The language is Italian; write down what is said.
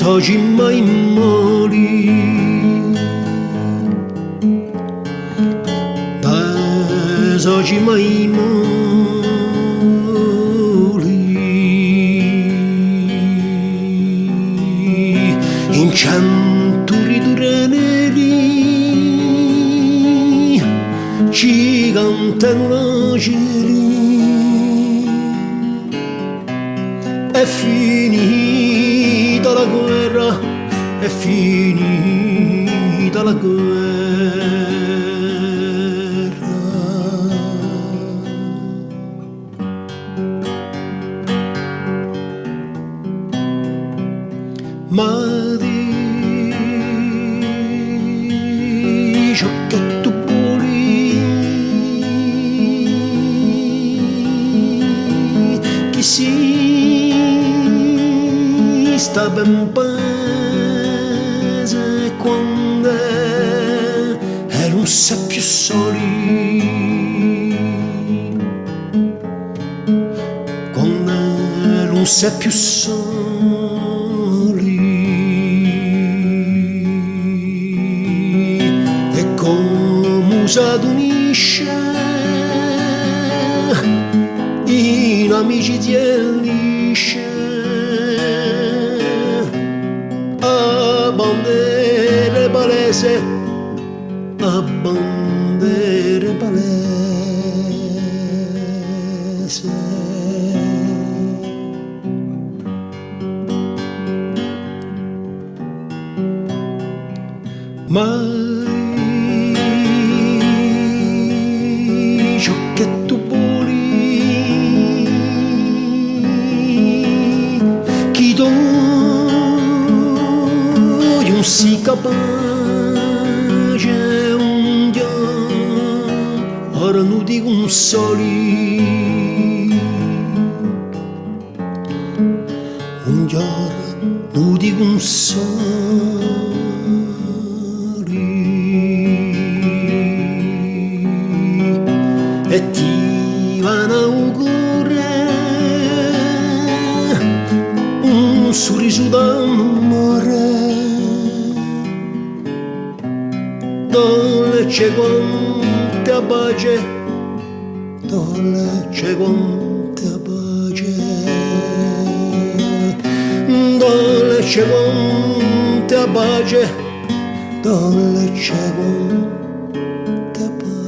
soci mai moli, soci mai moli, in centuri neri ci cantano cieli. È finita la guerra, è finita la guerra. Ma di ciò che tu vuoi, chi si sta ben paese quando non si è più soli, quando non si è più soli, e come s'adunisce in amicizia lisce a bandere palese, a bandere palese. Mai ciò che tu vuoi, chi tu non si capace un giorno, ora non ti consoli, un giorno non ti consoli. E ti vanno augurare un sorriso d'amore, dolce quanta pace, dolce quanta pace, dolce quanta pace, dolce quanta pace.